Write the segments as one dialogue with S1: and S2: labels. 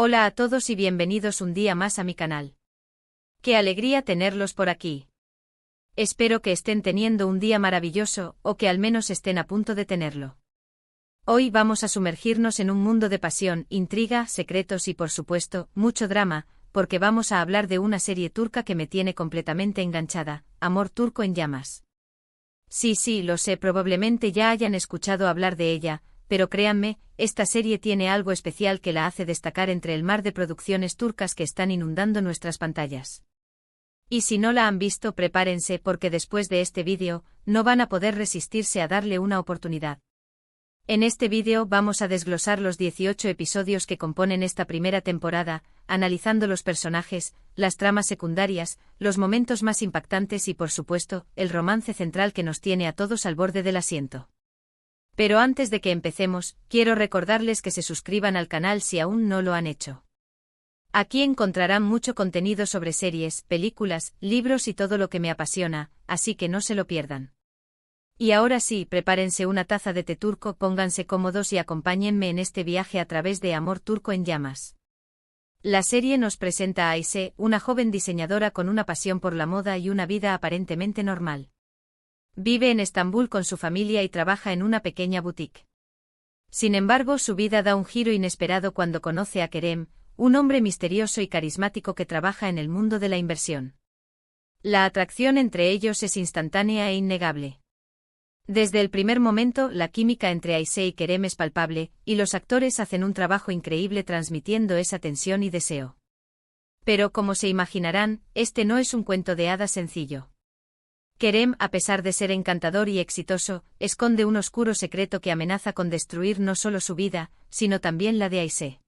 S1: Hola a todos y bienvenidos un día más a mi canal. ¡Qué alegría tenerlos por aquí! Espero que estén teniendo un día maravilloso, o que al menos estén a punto de tenerlo. Hoy vamos a sumergirnos en un mundo de pasión, intriga, secretos y por supuesto, mucho drama, porque vamos a hablar de una serie turca que me tiene completamente enganchada, Amor Turco en Llamas. Sí, lo sé, probablemente ya hayan escuchado hablar de ella, pero créanme, esta serie tiene algo especial que la hace destacar entre el mar de producciones turcas que están inundando nuestras pantallas. Y si no la han visto, prepárense porque después de este vídeo, no van a poder resistirse a darle una oportunidad. En este vídeo vamos a desglosar los 18 episodios que componen esta primera temporada, analizando los personajes, las tramas secundarias, los momentos más impactantes y por supuesto, el romance central que nos tiene a todos al borde del asiento. Pero antes de que empecemos, quiero recordarles que se suscriban al canal si aún no lo han hecho. Aquí encontrarán mucho contenido sobre series, películas, libros y todo lo que me apasiona, así que no se lo pierdan. Y ahora sí, prepárense una taza de té turco, pónganse cómodos y acompáñenme en este viaje a través de Amor Turco en Llamas. La serie nos presenta a Ayşe, una joven diseñadora con una pasión por la moda y una vida aparentemente normal. Vive en Estambul con su familia y trabaja en una pequeña boutique. Sin embargo, su vida da un giro inesperado cuando conoce a Kerem, un hombre misterioso y carismático que trabaja en el mundo de la inversión. La atracción entre ellos es instantánea e innegable. Desde el primer momento, la química entre Ayşe y Kerem es palpable, y los actores hacen un trabajo increíble transmitiendo esa tensión y deseo. Pero como se imaginarán, este no es un cuento de hadas sencillo. Kerem, a pesar de ser encantador y exitoso, esconde un oscuro secreto que amenaza con destruir no solo su vida, sino también la de Ayşe.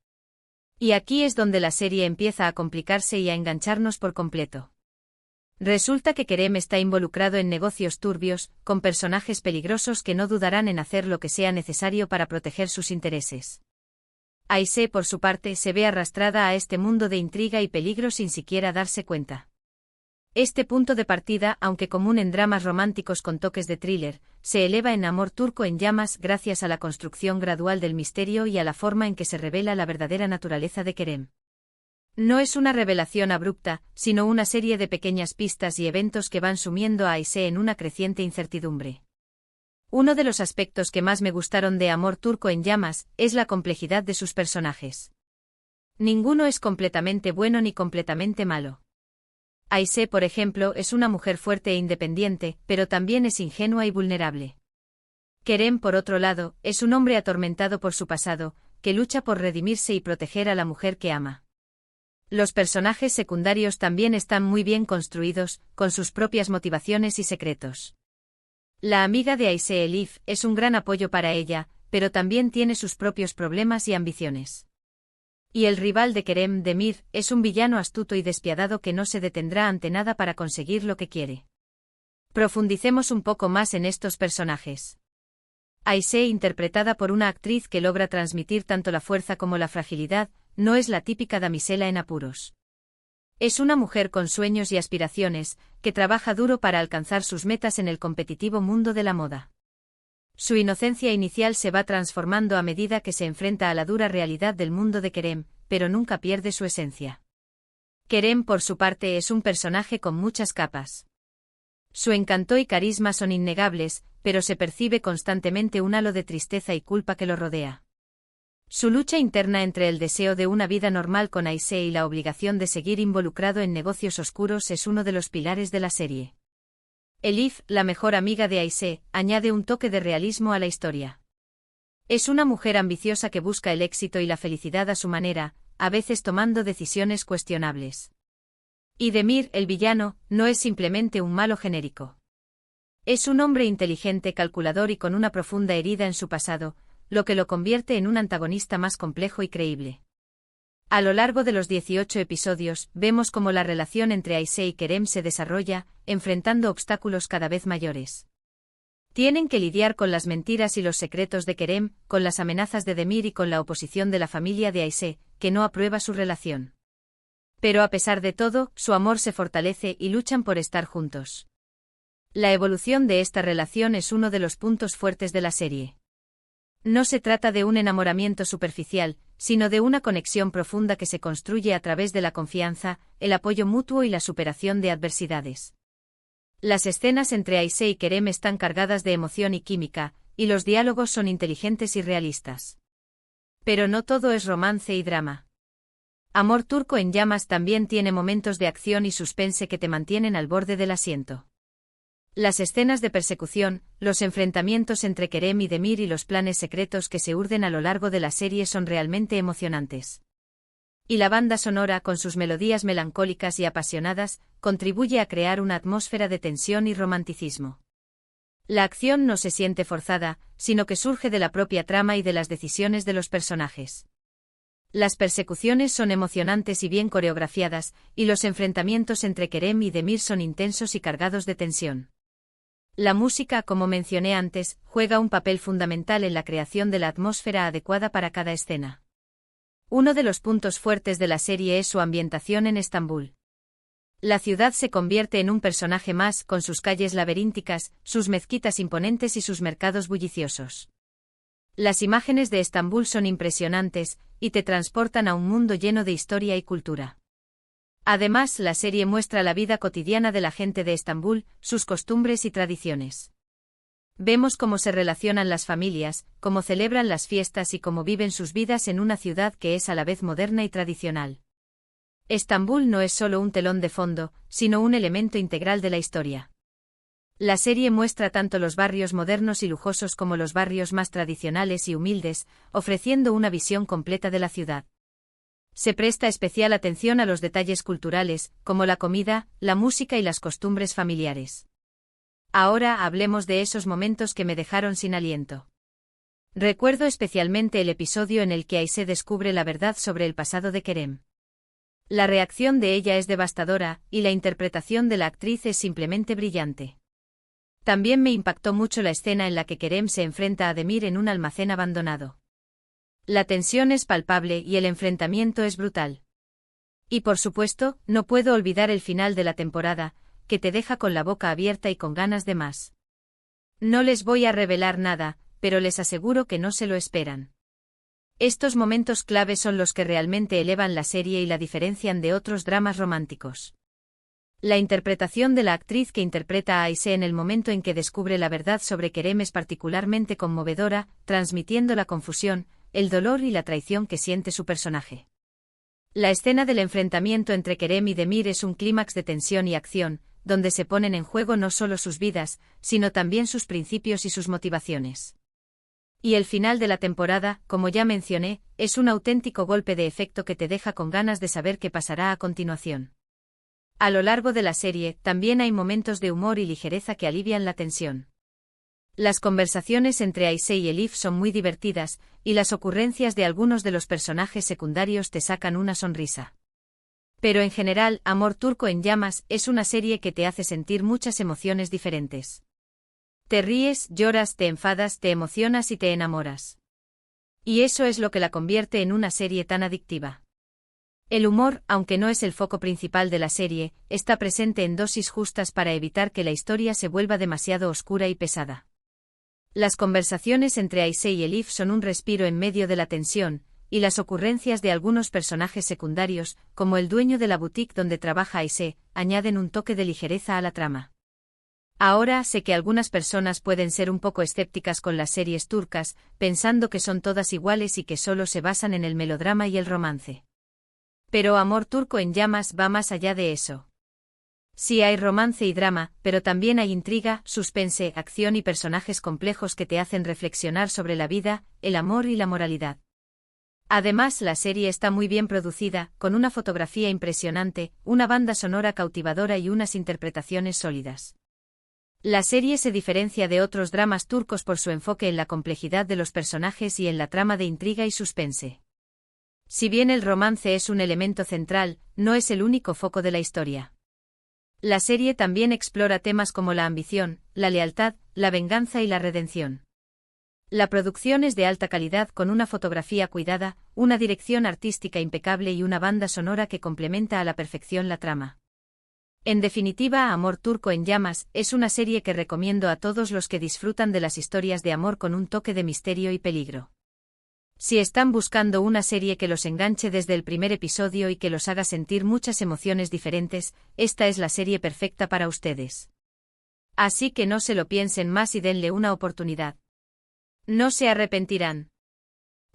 S1: Y aquí es donde la serie empieza a complicarse y a engancharnos por completo. Resulta que Kerem está involucrado en negocios turbios, con personajes peligrosos que no dudarán en hacer lo que sea necesario para proteger sus intereses. Ayşe, por su parte, se ve arrastrada a este mundo de intriga y peligro sin siquiera darse cuenta. Este punto de partida, aunque común en dramas románticos con toques de thriller, se eleva en Amor Turco en Llamas gracias a la construcción gradual del misterio y a la forma en que se revela la verdadera naturaleza de Kerem. No es una revelación abrupta, sino una serie de pequeñas pistas y eventos que van sumiendo a Ayşe en una creciente incertidumbre. Uno de los aspectos que más me gustaron de Amor Turco en Llamas es la complejidad de sus personajes. Ninguno es completamente bueno ni completamente malo. Ayşe, por ejemplo, es una mujer fuerte e independiente, pero también es ingenua y vulnerable. Kerem, por otro lado, es un hombre atormentado por su pasado, que lucha por redimirse y proteger a la mujer que ama. Los personajes secundarios también están muy bien construidos, con sus propias motivaciones y secretos. La amiga de Ayşe, Elif, es un gran apoyo para ella, pero también tiene sus propios problemas y ambiciones. Y el rival de Kerem, Demir, es un villano astuto y despiadado que no se detendrá ante nada para conseguir lo que quiere. Profundicemos un poco más en estos personajes. Ayşe, interpretada por una actriz que logra transmitir tanto la fuerza como la fragilidad, no es la típica damisela en apuros. Es una mujer con sueños y aspiraciones, que trabaja duro para alcanzar sus metas en el competitivo mundo de la moda. Su inocencia inicial se va transformando a medida que se enfrenta a la dura realidad del mundo de Kerem, pero nunca pierde su esencia. Kerem, por su parte, es un personaje con muchas capas. Su encanto y carisma son innegables, pero se percibe constantemente un halo de tristeza y culpa que lo rodea. Su lucha interna entre el deseo de una vida normal con Ayşe y la obligación de seguir involucrado en negocios oscuros es uno de los pilares de la serie. Elif, la mejor amiga de Ayşe, añade un toque de realismo a la historia. Es una mujer ambiciosa que busca el éxito y la felicidad a su manera, a veces tomando decisiones cuestionables. Y Demir, el villano, no es simplemente un malo genérico. Es un hombre inteligente, calculador y con una profunda herida en su pasado, lo que lo convierte en un antagonista más complejo y creíble. A lo largo de los 18 episodios, vemos cómo la relación entre Ayşe y Kerem se desarrolla, enfrentando obstáculos cada vez mayores. Tienen que lidiar con las mentiras y los secretos de Kerem, con las amenazas de Demir y con la oposición de la familia de Ayşe, que no aprueba su relación. Pero a pesar de todo, su amor se fortalece y luchan por estar juntos. La evolución de esta relación es uno de los puntos fuertes de la serie. No se trata de un enamoramiento superficial, sino de una conexión profunda que se construye a través de la confianza, el apoyo mutuo y la superación de adversidades. Las escenas entre Aisha y Kerem están cargadas de emoción y química, y los diálogos son inteligentes y realistas. Pero no todo es romance y drama. Amor turco en llamas también tiene momentos de acción y suspense que te mantienen al borde del asiento. Las escenas de persecución, los enfrentamientos entre Kerem y Demir y los planes secretos que se urden a lo largo de la serie son realmente emocionantes. Y la banda sonora, con sus melodías melancólicas y apasionadas, contribuye a crear una atmósfera de tensión y romanticismo. La acción no se siente forzada, sino que surge de la propia trama y de las decisiones de los personajes. Las persecuciones son emocionantes y bien coreografiadas, y los enfrentamientos entre Kerem y Demir son intensos y cargados de tensión. La música, como mencioné antes, juega un papel fundamental en la creación de la atmósfera adecuada para cada escena. Uno de los puntos fuertes de la serie es su ambientación en Estambul. La ciudad se convierte en un personaje más, con sus calles laberínticas, sus mezquitas imponentes y sus mercados bulliciosos. Las imágenes de Estambul son impresionantes, y te transportan a un mundo lleno de historia y cultura. Además, la serie muestra la vida cotidiana de la gente de Estambul, sus costumbres y tradiciones. Vemos cómo se relacionan las familias, cómo celebran las fiestas y cómo viven sus vidas en una ciudad que es a la vez moderna y tradicional. Estambul no es solo un telón de fondo, sino un elemento integral de la historia. La serie muestra tanto los barrios modernos y lujosos como los barrios más tradicionales y humildes, ofreciendo una visión completa de la ciudad. Se presta especial atención a los detalles culturales, como la comida, la música y las costumbres familiares. Ahora hablemos de esos momentos que me dejaron sin aliento. Recuerdo especialmente el episodio en el que Aisha descubre la verdad sobre el pasado de Kerem. La reacción de ella es devastadora, y la interpretación de la actriz es simplemente brillante. También me impactó mucho la escena en la que Kerem se enfrenta a Demir en un almacén abandonado. La tensión es palpable y el enfrentamiento es brutal. Y por supuesto, no puedo olvidar el final de la temporada, que te deja con la boca abierta y con ganas de más. No les voy a revelar nada, pero les aseguro que no se lo esperan. Estos momentos clave son los que realmente elevan la serie y la diferencian de otros dramas románticos. La interpretación de la actriz que interpreta a Aisha en el momento en que descubre la verdad sobre Kerem es particularmente conmovedora, transmitiendo la confusión, el dolor y la traición que siente su personaje. La escena del enfrentamiento entre Kerem y Demir es un clímax de tensión y acción, donde se ponen en juego no solo sus vidas, sino también sus principios y sus motivaciones. Y el final de la temporada, como ya mencioné, es un auténtico golpe de efecto que te deja con ganas de saber qué pasará a continuación. A lo largo de la serie, también hay momentos de humor y ligereza que alivian la tensión. Las conversaciones entre Aisha y Elif son muy divertidas, y las ocurrencias de algunos de los personajes secundarios te sacan una sonrisa. Pero en general, Amor turco en llamas es una serie que te hace sentir muchas emociones diferentes. Te ríes, lloras, te enfadas, te emocionas y te enamoras. Y eso es lo que la convierte en una serie tan adictiva. El humor, aunque no es el foco principal de la serie, está presente en dosis justas para evitar que la historia se vuelva demasiado oscura y pesada. Las conversaciones entre Aisha y Elif son un respiro en medio de la tensión, y las ocurrencias de algunos personajes secundarios, como el dueño de la boutique donde trabaja Aisha, añaden un toque de ligereza a la trama. Ahora sé que algunas personas pueden ser un poco escépticas con las series turcas, pensando que son todas iguales y que solo se basan en el melodrama y el romance. Pero Amor turco en llamas va más allá de eso. Sí hay romance y drama, pero también hay intriga, suspense, acción y personajes complejos que te hacen reflexionar sobre la vida, el amor y la moralidad. Además, la serie está muy bien producida, con una fotografía impresionante, una banda sonora cautivadora y unas interpretaciones sólidas. La serie se diferencia de otros dramas turcos por su enfoque en la complejidad de los personajes y en la trama de intriga y suspense. Si bien el romance es un elemento central, no es el único foco de la historia. La serie también explora temas como la ambición, la lealtad, la venganza y la redención. La producción es de alta calidad con una fotografía cuidada, una dirección artística impecable y una banda sonora que complementa a la perfección la trama. En definitiva, Amor turco en llamas es una serie que recomiendo a todos los que disfrutan de las historias de amor con un toque de misterio y peligro. Si están buscando una serie que los enganche desde el primer episodio y que los haga sentir muchas emociones diferentes, esta es la serie perfecta para ustedes. Así que no se lo piensen más y denle una oportunidad. No se arrepentirán.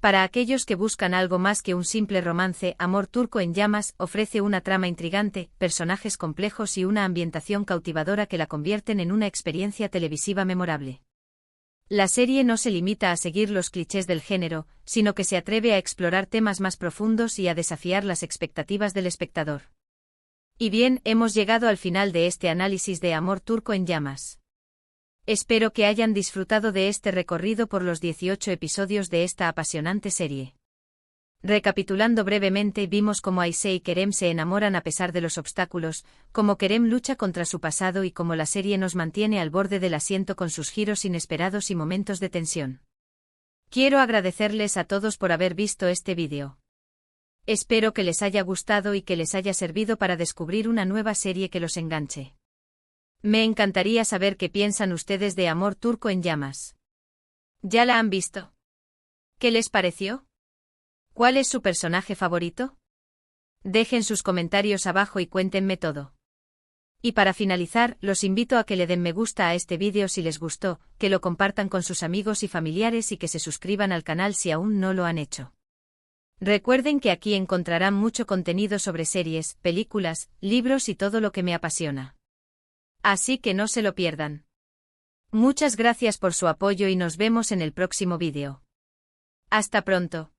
S1: Para aquellos que buscan algo más que un simple romance, Amor Turco en Llamas ofrece una trama intrigante, personajes complejos y una ambientación cautivadora que la convierten en una experiencia televisiva memorable. La serie no se limita a seguir los clichés del género, sino que se atreve a explorar temas más profundos y a desafiar las expectativas del espectador. Y bien, hemos llegado al final de este análisis de Amor Turco en Llamas. Espero que hayan disfrutado de este recorrido por los 18 episodios de esta apasionante serie. Recapitulando brevemente, vimos cómo Aisha y Kerem se enamoran a pesar de los obstáculos, cómo Kerem lucha contra su pasado y cómo la serie nos mantiene al borde del asiento con sus giros inesperados y momentos de tensión. Quiero agradecerles a todos por haber visto este vídeo. Espero que les haya gustado y que les haya servido para descubrir una nueva serie que los enganche. Me encantaría saber qué piensan ustedes de Amor Turco en Llamas. ¿Ya la han visto? ¿Qué les pareció? ¿Cuál es su personaje favorito? Dejen sus comentarios abajo y cuéntenme todo. Y para finalizar, los invito a que le den me gusta a este vídeo si les gustó, que lo compartan con sus amigos y familiares y que se suscriban al canal si aún no lo han hecho. Recuerden que aquí encontrarán mucho contenido sobre series, películas, libros y todo lo que me apasiona. Así que no se lo pierdan. Muchas gracias por su apoyo y nos vemos en el próximo vídeo. Hasta pronto.